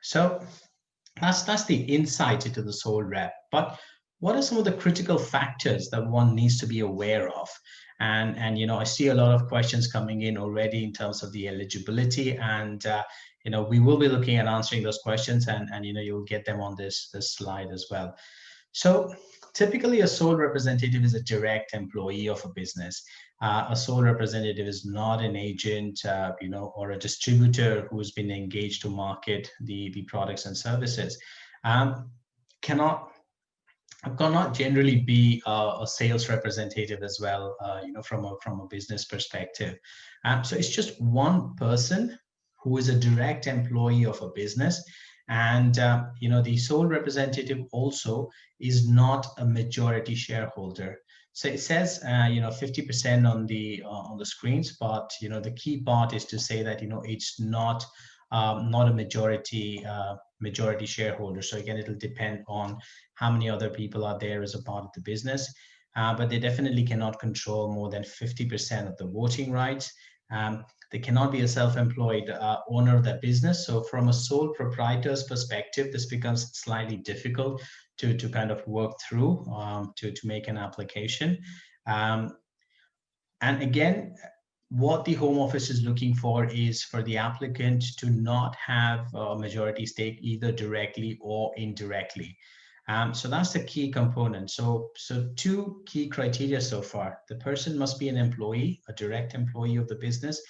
So that's the insight into the sole rep. But what are some of the critical factors that one needs to be aware of? And I see a lot of questions coming in already in terms of the eligibility, and we will be looking at answering those questions, and you'll get them on this slide as well. So typically, a sole representative is a direct employee of a business. A sole representative is not an agent, or a distributor who has been engaged to market the products and services. Um, cannot cannot generally be a sales representative as well, from a business perspective. So it's just one person who is a direct employee of a business, and the sole representative also is not a majority shareholder. So it says 50% on the screens, but the key part is to say that it's not a majority shareholder. So again, it'll depend on how many other people are there as a part of the business. But they definitely cannot control more than 50% of the voting rights. They cannot be a self-employed owner of that business. So from a sole proprietor's perspective, this becomes slightly difficult to kind of work through, to make an application. And again, what the Home Office is looking for is for the applicant to not have a majority stake either directly or indirectly. So that's the key component. So two key criteria so far. The person must be an employee, a direct employee of the business.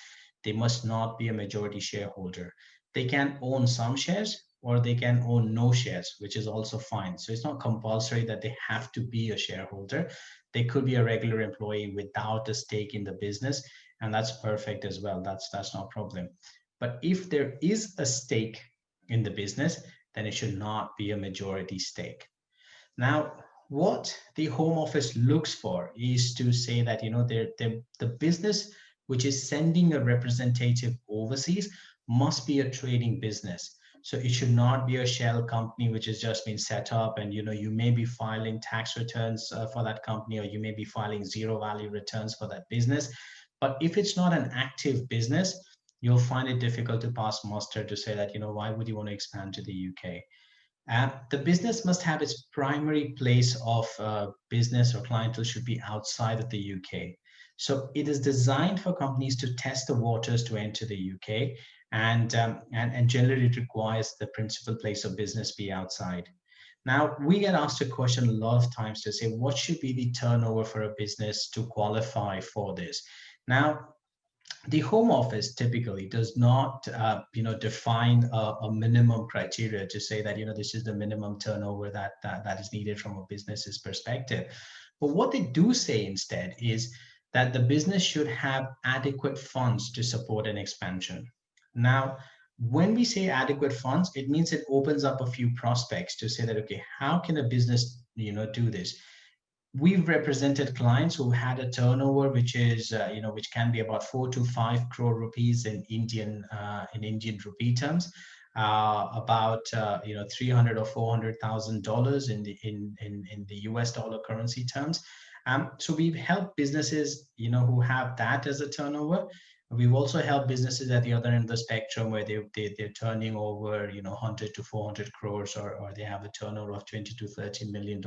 They must not be a majority shareholder. They can own some shares or they can own no shares, which is also fine. So it's not compulsory that they have to be a shareholder. They could be a regular employee without a stake in the business, and that's perfect as well. That's not a problem. But if there is a stake in the business, then it should not be a majority stake. Now, what the Home Office looks for is to say that the business which is sending a representative overseas must be a trading business. So it should not be a shell company which has just been set up, and you may be filing tax returns for that company, or you may be filing zero value returns for that business. But if it's not an active business, you'll find it difficult to pass muster to say that why would you want to expand to the UK? The business must have its primary place of business or clientele should be outside of the UK. So it is designed for companies to test the waters to enter the UK, and generally it requires the principal place of business be outside. Now, we get asked a question a lot of times to say, what should be the turnover for a business to qualify for this? Now, the Home Office typically does not, define a minimum criteria to say that, this is the minimum turnover that is needed from a business's perspective. But what they do say instead is that the business should have adequate funds to support an expansion. Now, when we say adequate funds, it means it opens up a few prospects to say that, okay, how can a business, do this? We've represented clients who had a turnover which is, which can be about 4 to 5 crore rupees in Indian rupee terms, about 300 or $400,000 in the US dollar currency terms. So we've helped businesses, who have that as a turnover. We've also helped businesses at the other end of the spectrum where they're turning over, 100 to 400 crores, or they have a turnover of 20 to $30 million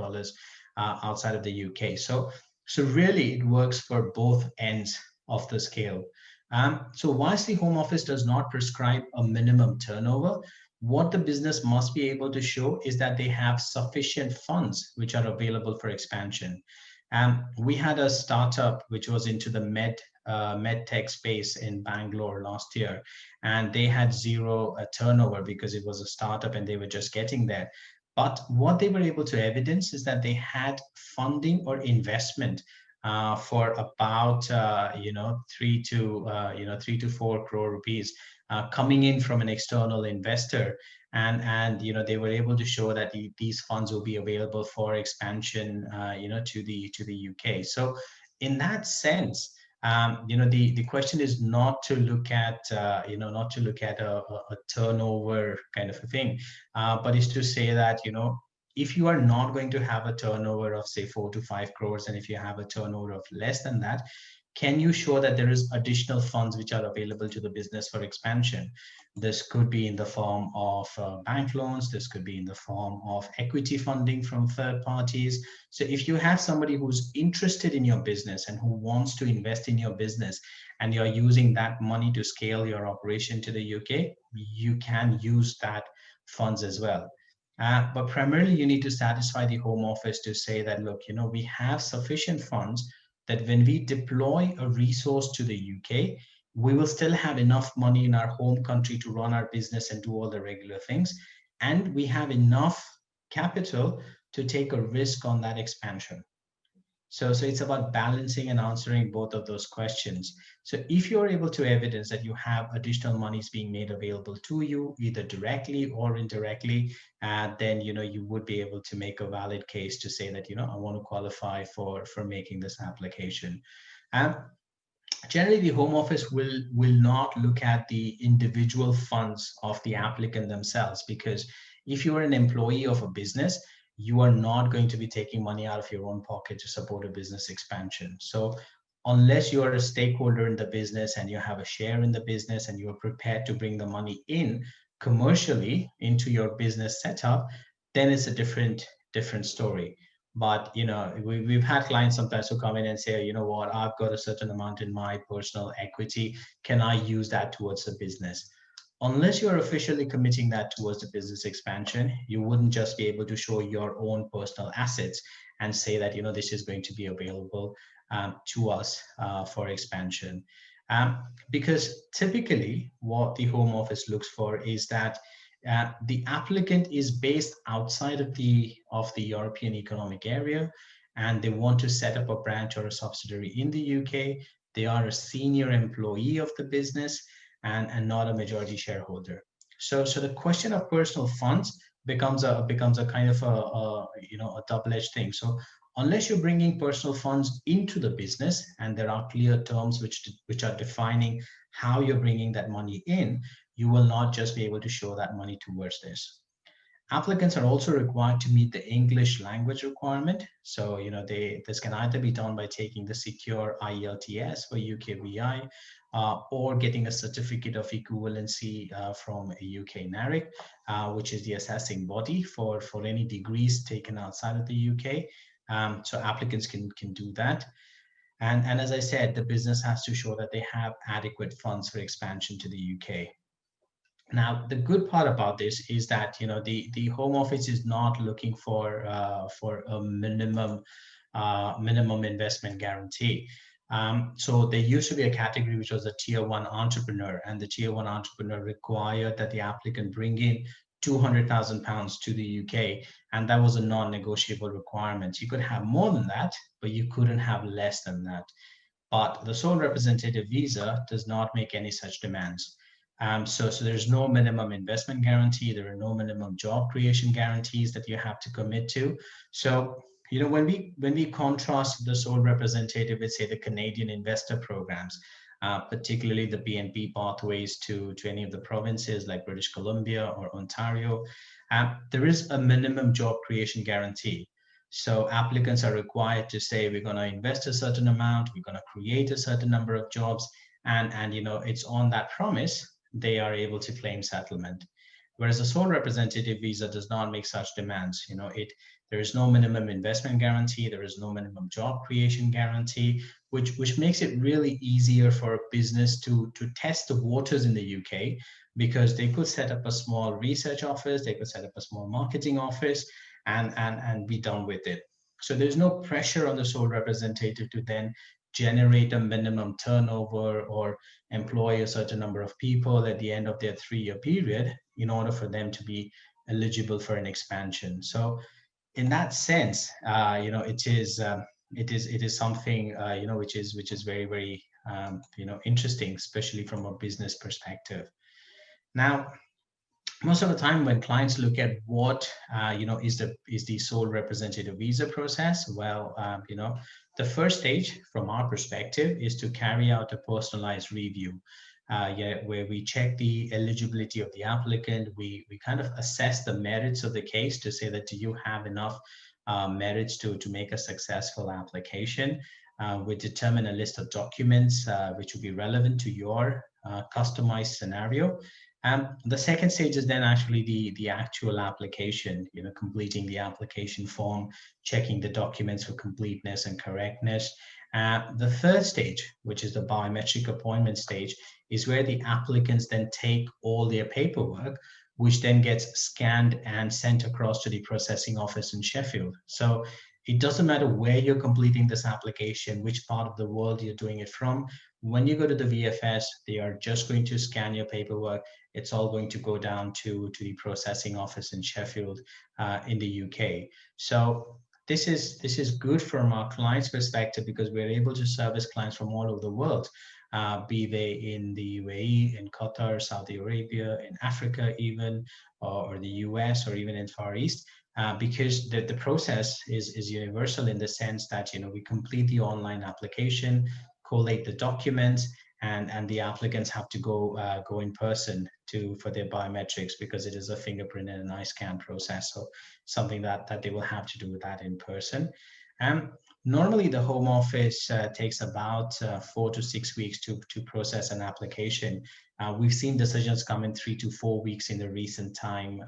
outside of the UK. So really it works for both ends of the scale. So whilst the Home Office does not prescribe a minimum turnover, what the business must be able to show is that they have sufficient funds which are available for expansion. We had a startup which was into the med tech space in Bangalore last year, and they had zero turnover because it was a startup and they were just getting there. But what they were able to evidence is that they had funding or investment for about 3 to 4 crore rupees coming in from an external investor, and they were able to show that these funds will be available for expansion to the UK. So in that sense, the question is not to look at a turnover kind of a thing, but is to say that if you are not going to have a turnover of say 4 to 5 crores, and if you have a turnover of less than that, can you show that there is additional funds which are available to the business for expansion? This could be in the form of bank loans. This could be in the form of equity funding from third parties. So if you have somebody who's interested in your business and who wants to invest in your business, and you're using that money to scale your operation to the UK, you can use that funds as well. But primarily, you need to satisfy the Home Office to say that, look, we have sufficient funds that when we deploy a resource to the UK, we will still have enough money in our home country to run our business and do all the regular things. And we have enough capital to take a risk on that expansion. So it's about balancing and answering both of those questions. So if you're able to evidence that you have additional monies being made available to you, either directly or indirectly, then you would be able to make a valid case to say that I want to qualify for making this application. Generally, the Home Office will not look at the individual funds of the applicant themselves, because if you are an employee of a business, you are not going to be taking money out of your own pocket to support a business expansion. So unless you are a stakeholder in the business and you have a share in the business and you are prepared to bring the money in commercially into your business setup, then it's a different story. But we've had clients sometimes who come in and say, you know what, I've got a certain amount in my personal equity. Can I use that towards the business? Unless you're officially committing that towards the business expansion, you wouldn't just be able to show your own personal assets and say that, this is going to be available to us for expansion. Because typically what the Home Office looks for is that the applicant is based outside of the European Economic Area, and they want to set up a branch or a subsidiary in the UK. They are a senior employee of the business, and not a majority shareholder. So the question of personal funds becomes a kind of a double-edged thing. So unless you're bringing personal funds into the business and there are clear terms which are defining how you're bringing that money in, you will not just be able to show that money towards this. Applicants are also required to meet the English language requirement. So, this can either be done by taking the secure IELTS for UKVI, or getting a certificate of equivalency from a UK NARIC, which is the assessing body for any degrees taken outside of the UK. So applicants can do that. And as I said, the business has to show that they have adequate funds for expansion to the UK. Now, the good part about this is that the Home Office is not looking for a minimum investment guarantee. So there used to be a category which was a tier 1 entrepreneur, and the tier 1 entrepreneur required that the applicant bring in £200,000 to the UK, and that was a non-negotiable requirement. You could have more than that, but you couldn't have less than that. But the sole representative visa does not make any such demands. So there's no minimum investment guarantee. There are no minimum job creation guarantees that you have to commit to. So, when we contrast the sole representative with, say, the Canadian investor programs, particularly the BNP pathways to any of the provinces like British Columbia or Ontario, there is a minimum job creation guarantee. So applicants are required to say, we're going to invest a certain amount, we're going to create a certain number of jobs, and it's on that promise they are able to claim settlement. Whereas a sole representative visa does not make such demands. There is no minimum investment guarantee, there is no minimum job creation guarantee, which makes it really easier for a business to test the waters in the UK, because they could set up a small research office, they could set up a small marketing office, and be done with it. So there's no pressure on the sole representative to then generate a minimum turnover or employ a certain number of people at the end of their 3-year period in order for them to be eligible for an expansion. So in that sense, it is something which is very, very interesting, especially from a business perspective. Now, most of the time when clients look at what is the sole representative visa process, well, the first stage from our perspective is to carry out a personalized review. yeah, where we check the eligibility of the applicant. We kind of assess the merits of the case to say that do you have enough merits to make a successful application. We determine a list of documents which will be relevant to your customized scenario. The second stage is then actually the actual application, completing the application form, checking the documents for completeness and correctness. The third stage, which is the biometric appointment stage, is where the applicants then take all their paperwork, which then gets scanned and sent across to the processing office in Sheffield. So it doesn't matter where you're completing this application, which part of the world you're doing it from. When you go to the VFS, they are just going to scan your paperwork. It's all going to go down to the processing office in Sheffield in the UK. So this is good from our clients' perspective because we're able to service clients from all over the world, be they in the UAE, in Qatar, Saudi Arabia, in Africa even, or the US, or even in Far East. Because the process is universal in the sense that we complete the online application, collate the documents, and the applicants have to go in person for their biometrics because it is a fingerprint and an eye scan process. So something that they will have to do with that in person. Normally, the Home Office takes about 4 to 6 weeks to process an application. We've seen decisions come in 3 to 4 weeks in the recent time,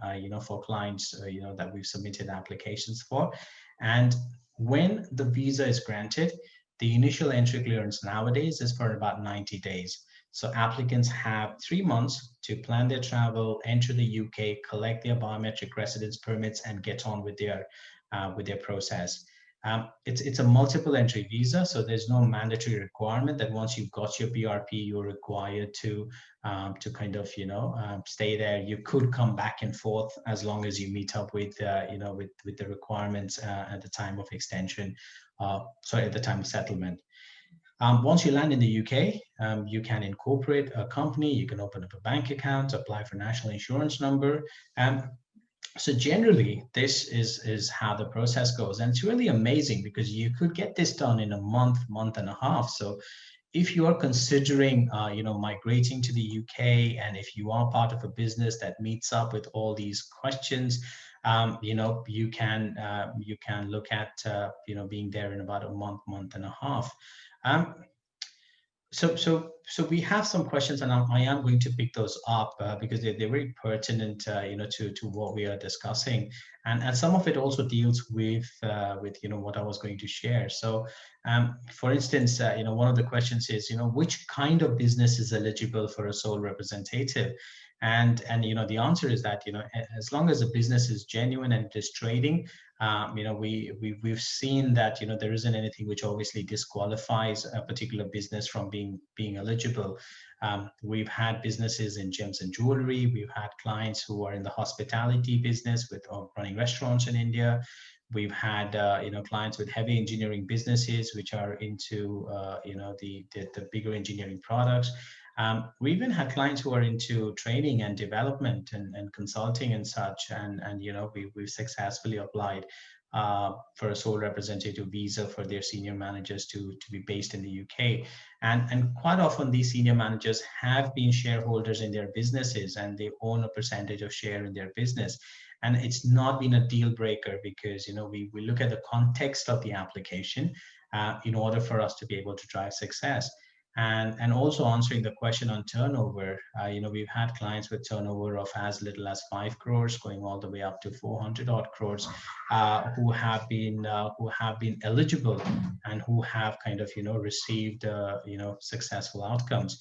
for clients, that we've submitted applications for. And when the visa is granted, the initial entry clearance nowadays is for about 90 days. So applicants have 3 months to plan their travel, enter the UK, collect their biometric residence permits, and get on with their process. It's a multiple entry visa, so there's no mandatory requirement that once you've got your BRP, you're required to kind of stay there. You could come back and forth as long as you meet up with with the requirements at the time of extension. At the time of settlement. Once you land in the UK, you can incorporate a company, you can open up a bank account, apply for national insurance number. So generally, this is how the process goes. And it's really amazing because you could get this done in a month and a half. So if you are considering, migrating to the UK, and if you are part of a business that meets up with all these questions, you can look at, being there in about a month and a half. So we have some questions, and I am going to pick those up because they're very pertinent, to what we are discussing, and some of it also deals with what I was going to share. So, for instance, one of the questions is, which kind of business is eligible for a sole representative? And the answer is that as long as a business is genuine and it is trading, we've seen that there isn't anything which obviously disqualifies a particular business from being eligible. We've had businesses in gems and jewelry. We've had clients who are in the hospitality business with running restaurants in India. We've had clients with heavy engineering businesses which are into the bigger engineering products. We even had clients who are into training and development and consulting and such, and we've successfully applied for a sole representative visa for their senior managers to be based in the UK. And quite often these senior managers have been shareholders in their businesses and they own a percentage of share in their business. And it's not been a deal breaker because we look at the context of the application in order for us to be able to drive success. And also answering the question on turnover, we've had clients with turnover of as little as 5 crores going all the way up to 400 odd crores who have been eligible and who have kind of received successful outcomes.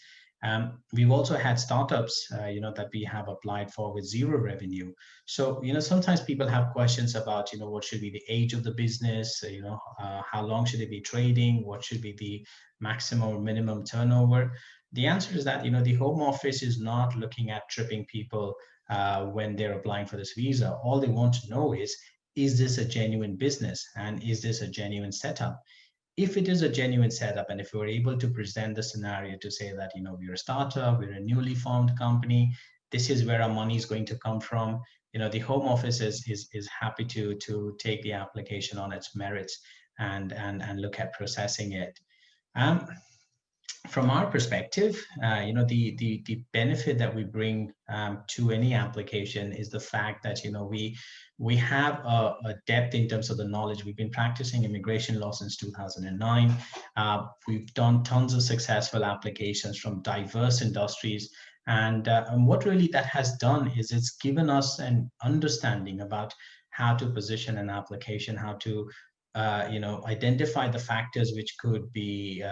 We've also had startups that we have applied for with zero revenue. So sometimes people have questions about what should be the age of the business, how long should they be trading, what should be the maximum or minimum turnover. The answer is that the Home Office is not looking at tripping people when they're applying for this visa. All they want to know is this a genuine business and is this a genuine setup? If it is a genuine setup, and if we're able to present the scenario to say that we're a startup, we're a newly formed company, this is where our money is going to come from, the Home Office is happy to take the application on its merits and look at processing it. from our perspective, the benefit that we bring to any application is the fact that we have a depth in terms of the knowledge. We've been practicing immigration law since 2009. We've done tons of successful applications from diverse industries, and what really that has done is it's given us an understanding about how to position an application, how to identify the factors which could be,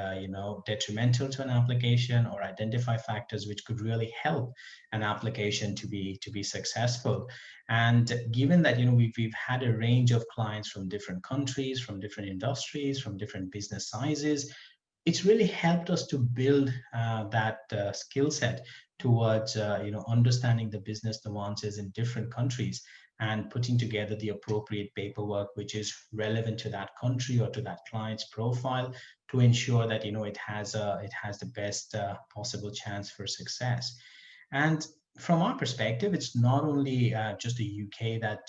detrimental to an application, or identify factors which could really help an application to be successful. And given that, we've had a range of clients from different countries, from different industries, from different business sizes, it's really helped us to build that skill set towards understanding the business nuances in different countries and putting together the appropriate paperwork which is relevant to that country or to that client's profile to ensure that it has the best possible chance for success. And from our perspective, it's not only just the UK that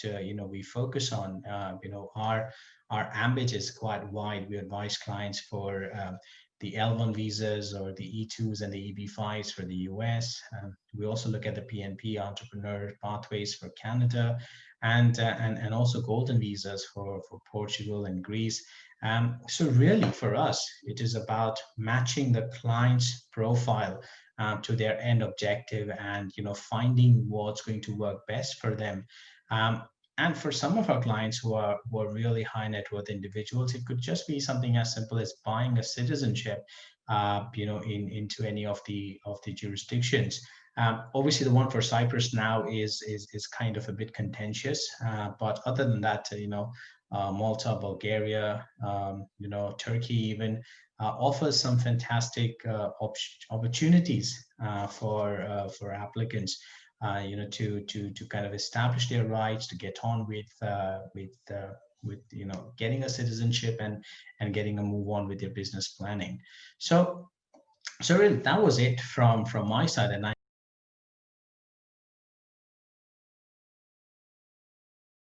we focus on. Our ambit is quite wide. We advise clients for the L1 visas or the E2s and the EB5s for the US. We also look at the PNP entrepreneur pathways for Canada, and also golden visas for Portugal and Greece. So really, for us, it is about matching the client's profile to their end objective, and finding what's going to work best for them. And for some of our clients who are really high net worth individuals, it could just be something as simple as buying a citizenship, into any of the jurisdictions. Obviously, the one for Cyprus now is kind of a bit contentious, but other than that, Malta, Bulgaria, Turkey even offers some fantastic opportunities for applicants, to kind of establish their rights, to get on with getting a citizenship and getting a move on with their business planning. So really, that was it from my side, and